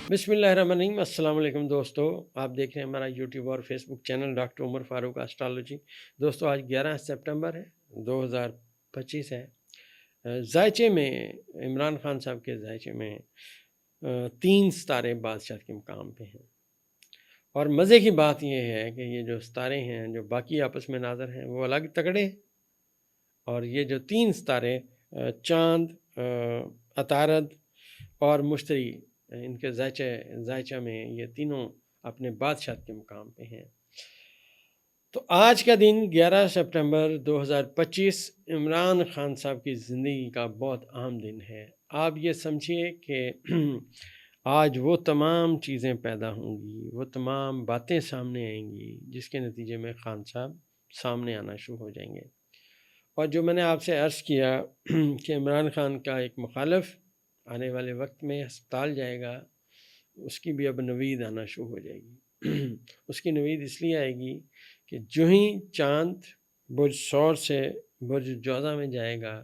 بسم اللہ الرحمن الرحیم۔ السلام علیکم دوستو، آپ دیکھ رہے ہیں ہمارا یوٹیوب اور فیس بک چینل ڈاکٹر عمر فاروق اسٹرالوجی۔ دوستو آج 11 سپٹمبر ہے، 2025 ہے۔ ذائچے میں عمران خان صاحب کے ذائچے میں 3 ستارے بادشاہ کے مقام پہ ہیں، اور مزے کی بات یہ ہے کہ یہ جو ستارے ہیں جو باقی آپس میں ناظر ہیں وہ الگ تگڑے ہیں، اور یہ جو 3 ستارے چاند، عطارد اور مشتری، ان کے ذائچہ میں یہ تینوں اپنے بادشاہ کے مقام پہ ہیں۔ تو آج کا دن 11 سپٹمبر 2025 عمران خان صاحب کی زندگی کا بہت اہم دن ہے۔ آپ یہ سمجھیے کہ آج وہ تمام چیزیں پیدا ہوں گی، وہ تمام باتیں سامنے آئیں گی جس کے نتیجے میں خان صاحب سامنے آنا شروع ہو جائیں گے۔ اور جو میں نے آپ سے عرض کیا کہ عمران خان کا ایک مخالف آنے والے وقت میں ہسپتال جائے گا، اس کی بھی اب نوید آنا شروع ہو جائے گی۔ اس کی نوید اس لیے آئے گی کہ جو ہی چاند برج ثور سے برج جوزہ میں جائے گا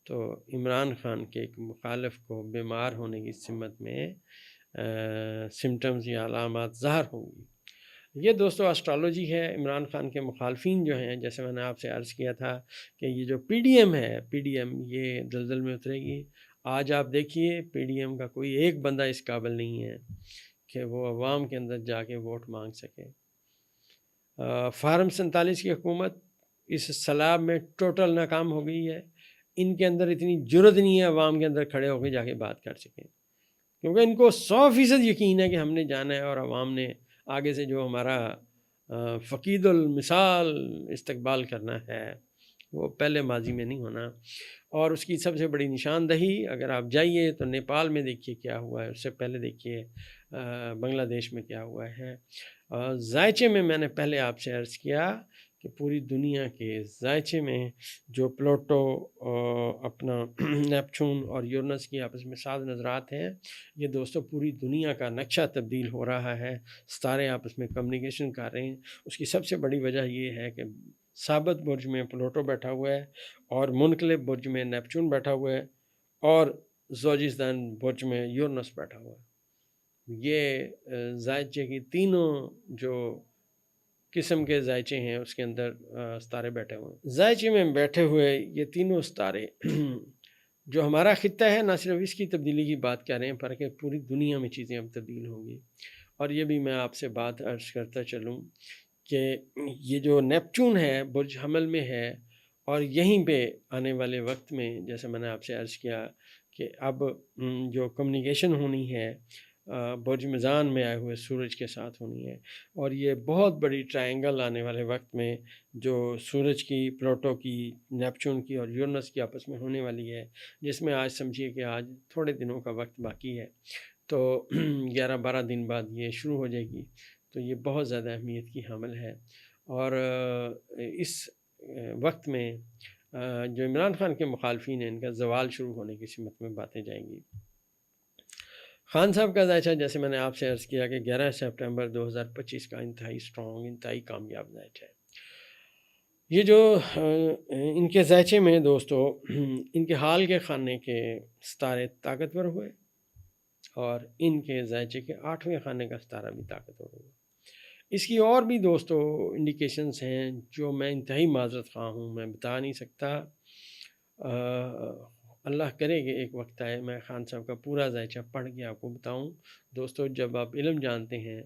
تو عمران خان کے ایک مخالف کو بیمار ہونے کی سمت میں سمٹمز یا علامات ظاہر ہوں گی۔ یہ دوستو اسٹرالوجی ہے۔ عمران خان کے مخالفین جو ہیں، جیسے میں نے آپ سے عرض کیا تھا کہ یہ جو پی ڈی ایم ہے، پی ڈی ایم یہ دلدل میں اترے گی۔ آج آپ دیکھیے پی ڈی ایم کا کوئی ایک بندہ اس قابل نہیں ہے کہ وہ عوام کے اندر جا کے ووٹ مانگ سکے۔ فارم 47 کی حکومت اس سیلاب میں ٹوٹل ناکام ہو گئی ہے۔ ان کے اندر اتنی جرت نہیں ہے عوام کے اندر کھڑے ہو کے جا کے بات کر سکیں، کیونکہ ان کو 100% یقین ہے کہ ہم نے جانا ہے اور عوام نے آگے سے جو ہمارا فقید المثال استقبال کرنا ہے وہ پہلے ماضی میں نہیں ہونا۔ اور اس کی سب سے بڑی نشاندہی اگر آپ جائیے تو نیپال میں دیکھیے کیا ہوا ہے، اس سے پہلے دیکھیے بنگلہ دیش میں کیا ہوا ہے۔ ذائچے میں نے پہلے آپ سے عرض کیا کہ پوری دنیا کے ذائچے میں جو پلوٹو، اپنا نیپچون اور یورنس کی آپس میں 7 نظرات ہیں، یہ دوستو پوری دنیا کا نقشہ تبدیل ہو رہا ہے۔ ستارے آپس میں کمیونیکیشن کر رہے ہیں۔ اس کی سب سے بڑی وجہ یہ ہے کہ ثابت برج میں پلوٹو بیٹھا ہوا ہے، اور منقلب برج میں نیپچون بیٹھا ہوا ہے، اور زوجستان برج میں یورنس بیٹھا ہوا ہے۔ یہ ذائچے کی تینوں جو قسم کے ذائچے ہیں اس کے اندر ستارے بیٹھے ہوئے ہیں۔ ذائچے میں بیٹھے ہوئے یہ تینوں ستارے جو ہمارا خطہ ہے، نہ صرف اس کی تبدیلی کی بات کر رہے ہیں، پر کہ پوری دنیا میں چیزیں اب تبدیل ہوں گی۔ اور یہ بھی میں آپ سے بات عرض کرتا چلوں کہ یہ جو نیپچون ہے برج حمل میں ہے، اور یہیں پہ آنے والے وقت میں جیسے میں نے آپ سے عرض کیا کہ اب جو کمیونیکیشن ہونی ہے برج میزان میں آئے ہوئے سورج کے ساتھ ہونی ہے، اور یہ بہت بڑی ٹرائنگل آنے والے وقت میں جو سورج کی، پلوٹو کی، نیپچون کی اور یورنس کی آپس میں ہونے والی ہے، جس میں آج سمجھیے کہ آج تھوڑے دنوں کا وقت باقی ہے، تو 11-12 دن بعد یہ شروع ہو جائے گی۔ تو یہ بہت زیادہ اہمیت کی حامل ہے، اور اس وقت میں جو عمران خان کے مخالفین ہیں ان کا زوال شروع ہونے کی سمت میں باتیں جائیں گی۔ خان صاحب کا ذائچہ جیسے میں نے آپ سے عرض کیا کہ 11 سپٹمبر 2025 کا انتہائی سٹرونگ، انتہائی کامیاب ذائچہ ہے۔ یہ جو ان کے ذائچے میں دوستو ان کے حال کے خانے کے ستارے طاقتور ہوئے، اور ان کے ذائچے کے 8ویں خانے کا ستارہ بھی طاقتور ہوا۔ اس کی اور بھی دوستو انڈیکیشنز ہیں جو میں انتہائی معذرت خواہ ہوں، میں بتا نہیں سکتا۔ اللہ کرے کہ ایک وقت آئے میں خان صاحب کا پورا ذائچہ پڑھ کے آپ کو بتاؤں۔ دوستو جب آپ علم جانتے ہیں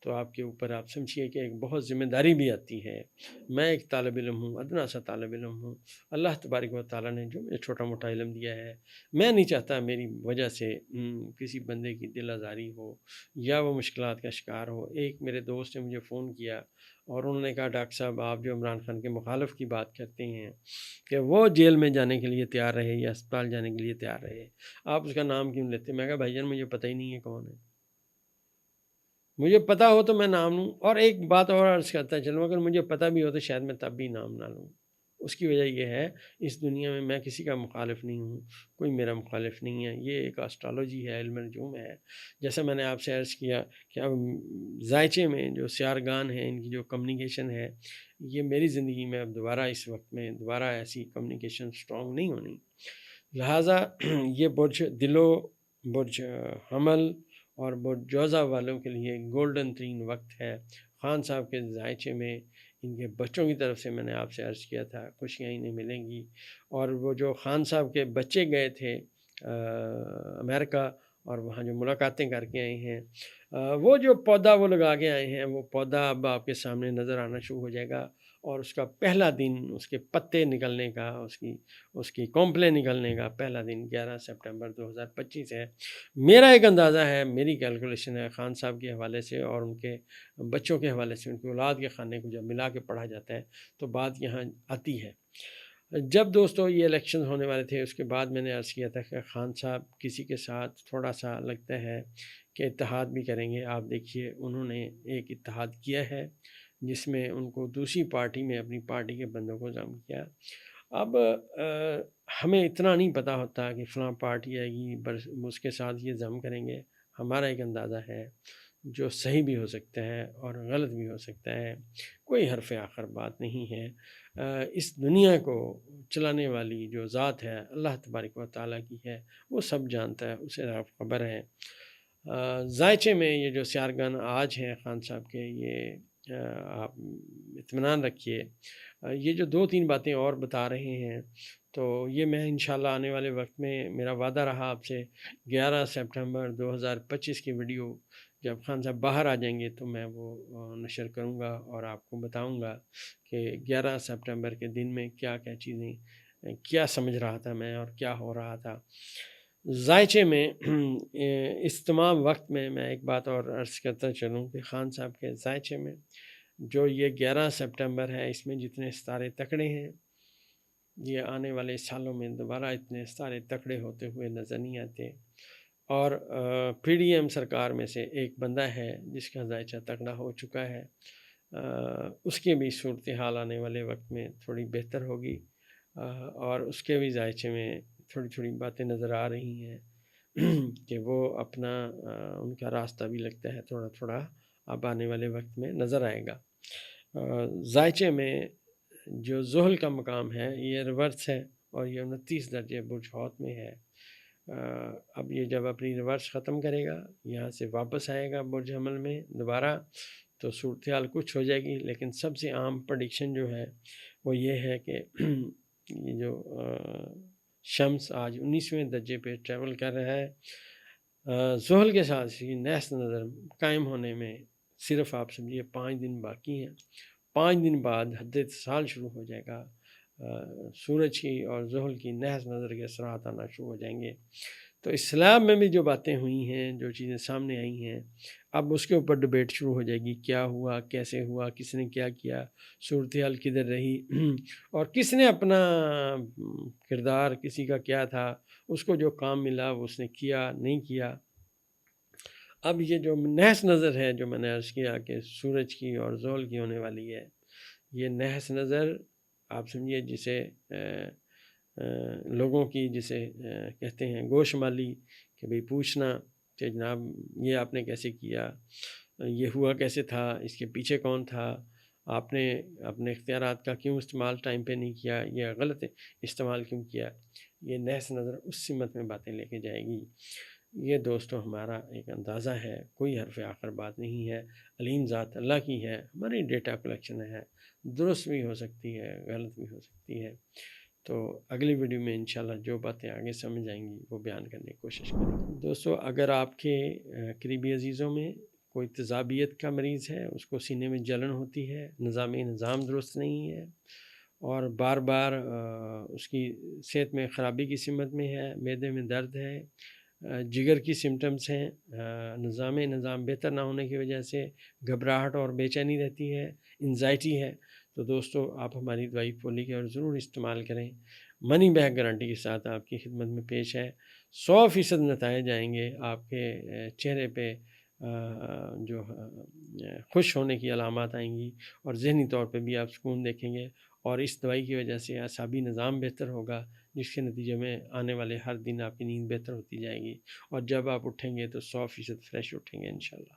تو آپ کے اوپر آپ سمجھیے کہ ایک بہت ذمہ داری بھی آتی ہے۔ میں ایک طالب علم ہوں، ادنا سا طالب علم ہوں۔ اللہ تبارک و تعالیٰ نے جو مجھے چھوٹا موٹا علم دیا ہے، میں نہیں چاہتا میری وجہ سے کسی بندے کی دل آزاری ہو یا وہ مشکلات کا شکار ہو۔ ایک میرے دوست نے مجھے فون کیا اور انہوں نے کہا ڈاکٹر صاحب آپ جو عمران خان کے مخالف کی بات کرتے ہیں کہ وہ جیل میں جانے کے لیے تیار رہے یا اسپتال جانے کے لیے تیار رہے، آپ اس کا نام کیوں لیتے؟ میں کہا بھائی جان مجھے پتہ ہی نہیں ہے کون ہے، مجھے پتہ ہو تو میں نام لوں۔ اور ایک بات اور عرض کرتا چلوں، اگر مجھے پتہ بھی ہو تو شاید میں تب بھی نام نہ لوں۔ اس کی وجہ یہ ہے اس دنیا میں کسی کا مخالف نہیں ہوں، کوئی میرا مخالف نہیں ہے۔ یہ ایک اسٹرالوجی ہے، علم نجوم ہے۔ جیسے میں نے آپ سے عرض کیا کہ اب ذائچے میں جو سیارگان ہیں ان کی جو کمیونیکیشن ہے، یہ میری زندگی میں اب دوبارہ اس وقت میں دوبارہ ایسی کمیونیکیشن سٹرونگ نہیں ہونی، لہٰذا یہ برج دلو، برج حمل اور برجوزہ والوں کے لیے گولڈن ترین وقت ہے۔ خان صاحب کے ذائچے میں ان کے بچوں کی طرف سے میں نے آپ سے عرض کیا تھا خوشیاں انہیں ملیں گی، اور وہ جو خان صاحب کے بچے گئے تھے امریکہ اور وہاں جو ملاقاتیں کر کے آئے ہیں، وہ جو پودا وہ لگا کے آئے ہیں، وہ پودا اب آپ کے سامنے نظر آنا شروع ہو جائے گا، اور اس کا پہلا دن، اس کے پتے نکلنے کا، اس کی کونپلیں نکلنے کا پہلا دن 11 سپٹمبر 2025 ہے۔ میرا ایک اندازہ ہے، میری کیلکولیشن ہے، خان صاحب کے حوالے سے اور ان کے بچوں کے حوالے سے، ان کی اولاد کے خانے کو جب ملا کے پڑھا جاتا ہے تو بات یہاں آتی ہے۔ جب دوستو یہ الیکشن ہونے والے تھے، اس کے بعد میں نے عرض کیا تھا کہ خان صاحب کسی کے ساتھ تھوڑا سا لگتا ہے کہ اتحاد بھی کریں گے۔ آپ دیکھیے انہوں نے ایک اتحاد کیا ہے جس میں ان کو دوسری پارٹی میں اپنی پارٹی کے بندوں کو ضم کیا۔ اب ہمیں اتنا نہیں پتہ ہوتا کہ فلاں پارٹی آئے گی بس اس کے ساتھ یہ ضم کریں گے۔ ہمارا ایک اندازہ ہے جو صحیح بھی ہو سکتا ہے اور غلط بھی ہو سکتا ہے، کوئی حرف آخر بات نہیں ہے۔ اس دنیا کو چلانے والی جو ذات ہے اللہ تبارک و تعالیٰ کی ہے، وہ سب جانتا ہے، اسے آپ خبر ہے۔ ذائچے میں یہ جو سیارگان آج ہیں خان صاحب کے، یہ آپ اطمینان رکھیے، یہ جو 2-3 باتیں اور بتا رہے ہیں تو یہ میں انشاءاللہ آنے والے وقت میں، میرا وعدہ رہا آپ سے، 11 سپٹمبر 2025 کی ویڈیو جب خان صاحب باہر آ جائیں گے تو میں وہ نشر کروں گا اور آپ کو بتاؤں گا کہ 11 سپٹمبر کے دن میں کیا کیا چیزیں، کیا سمجھ رہا تھا میں اور کیا ہو رہا تھا ذائچے میں۔ اس تمام وقت میں ایک بات اور عرض کرتا چلوں کہ خان صاحب کے ذائچے میں جو یہ 11 سپٹمبر ہے، اس میں جتنے ستارے تکڑے ہیں، یہ آنے والے سالوں میں دوبارہ اتنے ستارے تکڑے ہوتے ہوئے نظر نہیں آتے۔ اور پی ڈی ایم سرکار میں سے ایک بندہ ہے جس کا ذائچہ تکڑا ہو چکا ہے، اس کے بھی صورتحال آنے والے وقت میں تھوڑی بہتر ہوگی، اور اس کے بھی ذائچے میں تھوڑی باتیں نظر آ رہی ہیں کہ وہ اپنا ان کا راستہ بھی لگتا ہے تھوڑا اب آنے والے وقت میں نظر آئے گا۔ ذائچے میں جو زحل کا مقام ہے یہ ریورس ہے اور یہ 29 درجے برج حوت میں ہے۔ اب یہ جب اپنی ریورس ختم کرے گا، یہاں سے واپس آئے گا برج حمل میں دوبارہ، تو صورتحال کچھ ہو جائے گی، لیکن سب سے عام پریڈکشن جو ہے وہ یہ ہے کہ یہ جو شمس آج 19ویں درجے پہ ٹریول کر رہا ہے، زحل کے ساتھ ہی نیس نظر قائم ہونے میں صرف آپ سمجھیے 5 دن باقی ہیں۔ 5 دن بعد حد اتصال شروع ہو جائے گا، سورج کی اور زحل کی نیس نظر کے اثرات آنا شروع ہو جائیں گے۔ تو اسلام میں بھی جو باتیں ہوئی ہیں، جو چیزیں سامنے آئی ہیں، اب اس کے اوپر ڈبیٹ شروع ہو جائے گی، کیا ہوا، کیسے ہوا، کس نے کیا کیا، صورتحال کدھر رہی اور کس نے اپنا کردار، کسی کا کیا تھا، اس کو جو کام ملا وہ اس نے کیا نہیں کیا۔ اب یہ جو نحس نظر ہے جو میں نے عرض کیا کہ سورج کی اور زحل کی ہونے والی ہے، یہ نحس نظر آپ سمجھیے جسے لوگوں کی جسے کہتے ہیں گوش مالی، کہ بھئی پوچھنا کہ جناب یہ آپ نے کیسے کیا، یہ ہوا کیسے تھا، اس کے پیچھے کون تھا، آپ نے اپنے اختیارات کا کیوں استعمال ٹائم پہ نہیں کیا، یہ غلط استعمال کیوں کیا، یہ نحس نظر اس سمت میں باتیں لے کے جائے گی۔ یہ دوستو ہمارا ایک اندازہ ہے، کوئی حرف آخر بات نہیں ہے، علیم ذات اللہ کی ہے، ہماری ڈیٹا کلیکشن ہے، درست بھی ہو سکتی ہے، غلط بھی ہو سکتی ہے۔ تو اگلی ویڈیو میں انشاءاللہ جو باتیں آگے سمجھ آئیں گی وہ بیان کرنے کی کوشش کریں گے۔ دوستو اگر آپ کے قریبی عزیزوں میں کوئی تیزابیت کا مریض ہے، اس کو سینے میں جلن ہوتی ہے، نظام درست نہیں ہے اور بار بار اس کی صحت میں خرابی کی سمت میں ہے، معدے میں درد ہے، جگر کی سمٹمز ہیں، نظام بہتر نہ ہونے کی وجہ سے گھبراہٹ اور بے چینی رہتی ہے، انزائٹی ہے، تو دوستو آپ ہماری دوائی پولی کے اور ضرور استعمال کریں۔ منی بیک گارنٹی کے ساتھ آپ کی خدمت میں پیش ہے، 100% نتائج آئیں گے، آپ کے چہرے پہ جو خوش ہونے کی علامات آئیں گی اور ذہنی طور پہ بھی آپ سکون دیکھیں گے، اور اس دوائی کی وجہ سے اعصابی نظام بہتر ہوگا، جس کے نتیجے میں آنے والے ہر دن آپ کی نیند بہتر ہوتی جائے گی، اور جب آپ اٹھیں گے تو 100% فریش اٹھیں گے انشاءاللہ۔